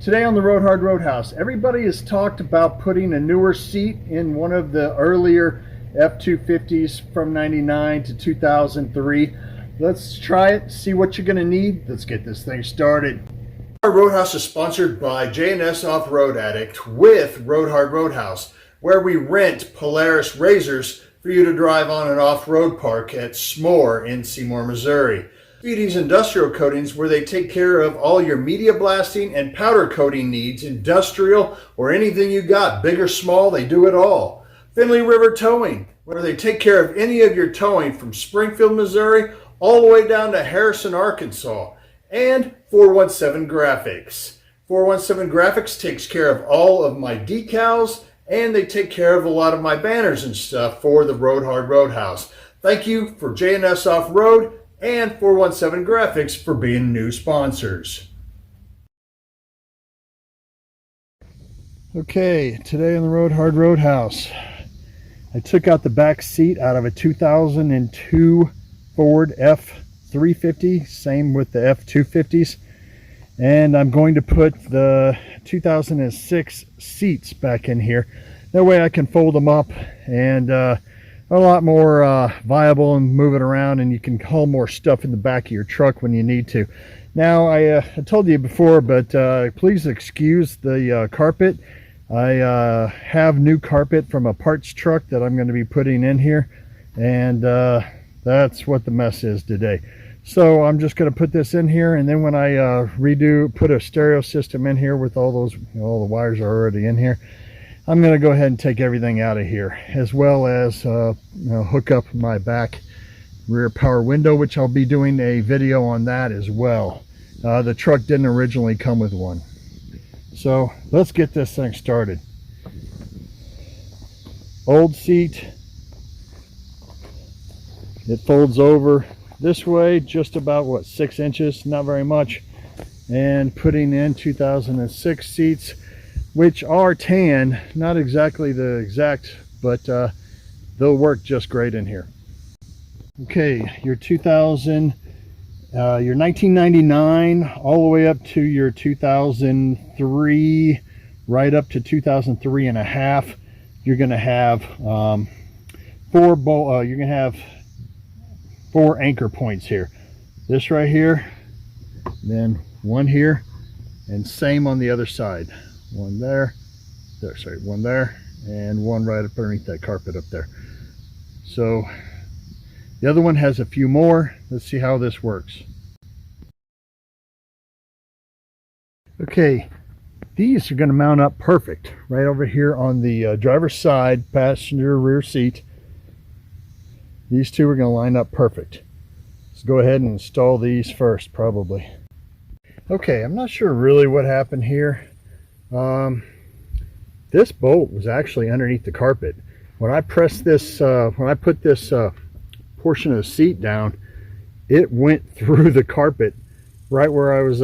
Today on the Roadhouse, everybody has talked about putting a newer seat in one of the earlier F250s from 99 to 2003. Let's try it, see what you're going to need. Let's get this thing started. Our Roadhouse is sponsored by J&S Off-Road Addict with Roadhouse, where we rent Polaris Razors for you to drive on an off-road park at S'more in Seymour, Missouri. Speedy's Industrial Coatings, where they take care of all your media blasting and powder coating needs, industrial or anything you got, big or small, they do it all. Finley River Towing, where they take care of any of your towing from Springfield, Missouri, all the way down to Harrison, Arkansas. And 417 Graphics. 417 Graphics takes care of all of my decals, and they take care of a lot of my banners and stuff for the Roadhouse. Thank you for J&S Off-Road and 417 Graphics for being new sponsors. Okay, today on the Roadhouse, I took out the back seat out of a 2002 Ford F350, same with the F250s, and I'm going to put the 2006 seats back in here. That way I can fold them up and a lot more viable and move it around, and you can haul more stuff in the back of your truck when you need to. Now, I told you before, but please excuse the carpet. I have new carpet from a parts truck that I'm going to be putting in here, and that's what the mess is today. So I'm just going to put this in here, and then when I put a stereo system in here with all those, all the wires are already in here, I'm going to go ahead and take everything out of here, as well as hook up my back rear power window, which I'll be doing a video on that as well. The truck didn't originally come with one. So let's get this thing started. Old seat. It folds over this way just about, what, 6 inches, not very much. And putting in 2006 seats, which are tan, not exactly the exact, but they'll work just great in here. Okay, your 1999 all the way up to your 2003, right up to 2003 and a half. You're going to have four anchor points here. This right here, then one here, and same on the other side. One there, one there, and one right up underneath that carpet up there. So the other one has a few more. Let's see how this works. Okay, these are going to mount up perfect right over here on the driver's side passenger rear seat. These two are going to line up perfect. Let's go ahead and install these first, probably. Okay, I'm not sure really what happened here. This bolt was actually underneath the carpet. When I pressed this, when I put this portion of the seat down, it went through the carpet right where I was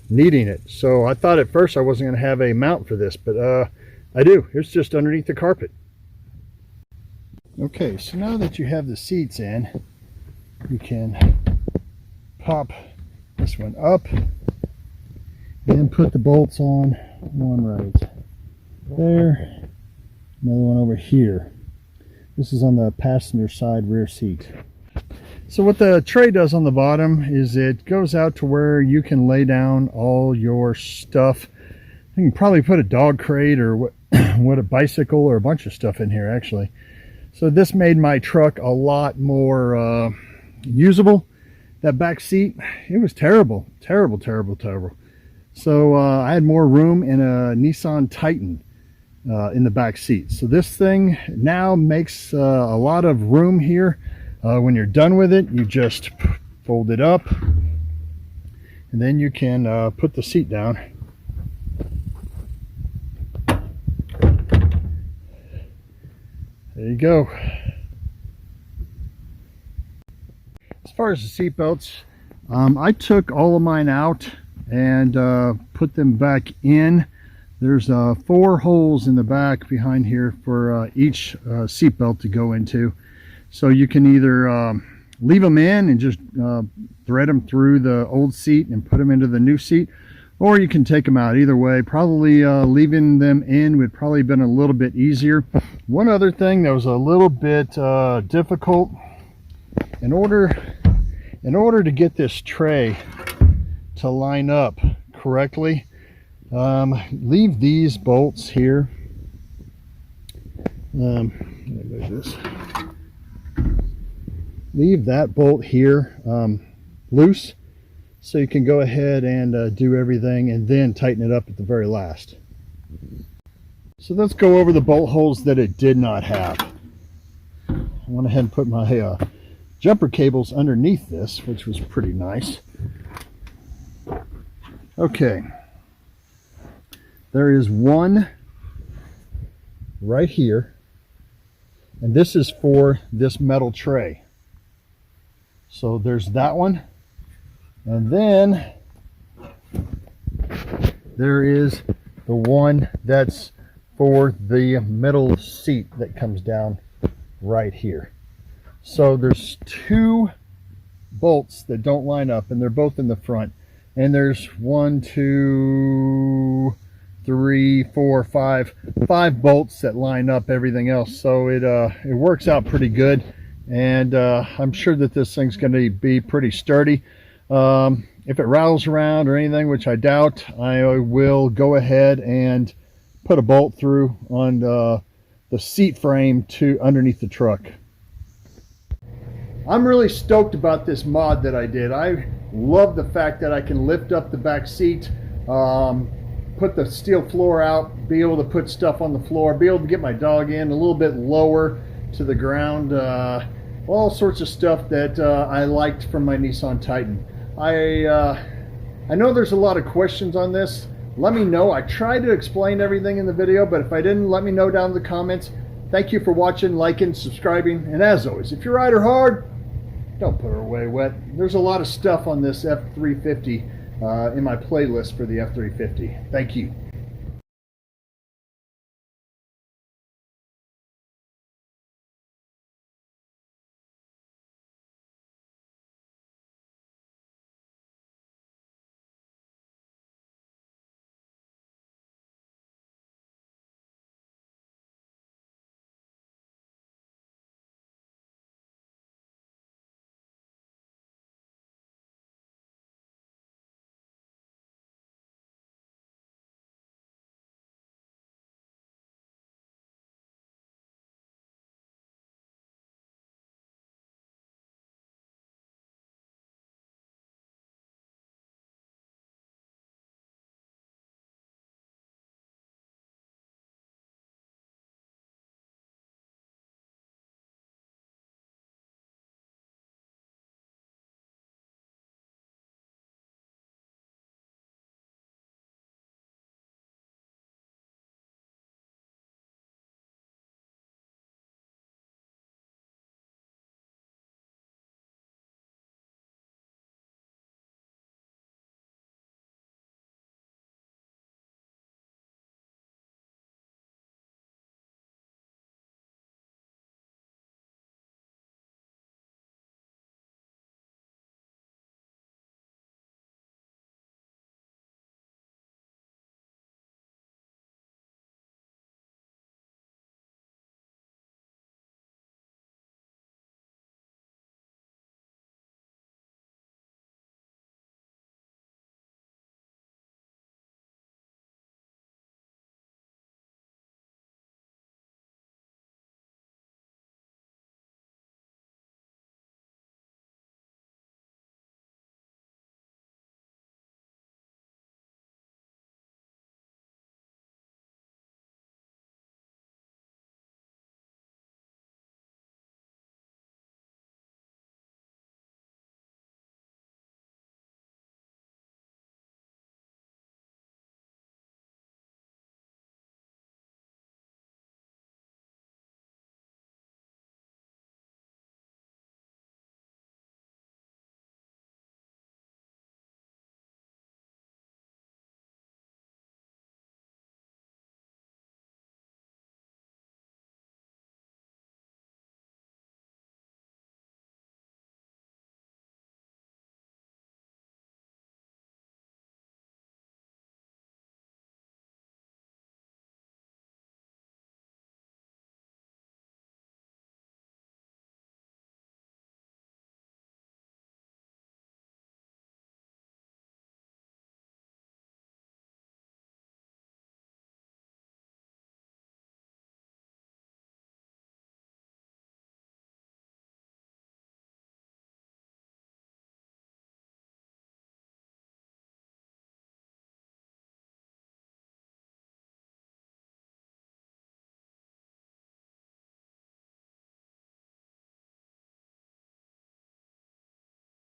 needing it. So I thought at first I wasn't going to have a mount for this, but I do. It's just underneath the carpet. Okay, so now that you have the seats in, you can pop this one up and put the bolts on. One right there, another one over here. This is on the passenger side rear seat. So what the tray does on the bottom is it goes out to where you can lay down all your stuff. You can probably put a dog crate or what a bicycle or a bunch of stuff in here actually. So this made my truck a lot more usable. That back seat, it was terrible. So I had more room in a Nissan Titan in the back seat. So this thing now makes a lot of room here. When you're done with it, you just fold it up, and then you can put the seat down. There you go. As far as the seat belts, I took all of mine out and put them back in. There's 4 holes in the back behind here for each seat belt to go into. So you can either leave them in and just thread them through the old seat and put them into the new seat, or you can take them out. Either way, probably leaving them in would probably been a little bit easier. One other thing that was a little bit difficult, in order to get this tray to line up correctly, leave these bolts here. Leave that bolt here loose, so you can go ahead and do everything and then tighten it up at the very last. So let's go over the bolt holes that it did not have. I went ahead and put my jumper cables underneath this, which was pretty nice. Okay, there is one right here, and this is for this metal tray. So there's that one, and then there is the one that's for the middle seat that comes down right here. So there's two bolts that don't line up, and they're both in the front, and there's 1, 2, 3, 4, 5 bolts that line up everything else. So it works out pretty good, and I'm sure that this thing's going to be pretty sturdy. If it rattles around or anything, which I doubt, I will go ahead and put a bolt through on the seat frame to underneath the truck. I'm really stoked about this mod that I did. I love the fact that I can lift up the back seat, put the steel floor out, be able to put stuff on the floor, be able to get my dog in a little bit lower to the ground, all sorts of stuff that I liked from my Nissan Titan. I know there's a lot of questions on this. Let me know. I tried to explain everything in the video, but if I didn't, let me know down in the comments. Thank you for watching, liking, subscribing, and as always, if you ride her hard, don't put her away wet. There's a lot of stuff on this F350 in my playlist for the F350. Thank you.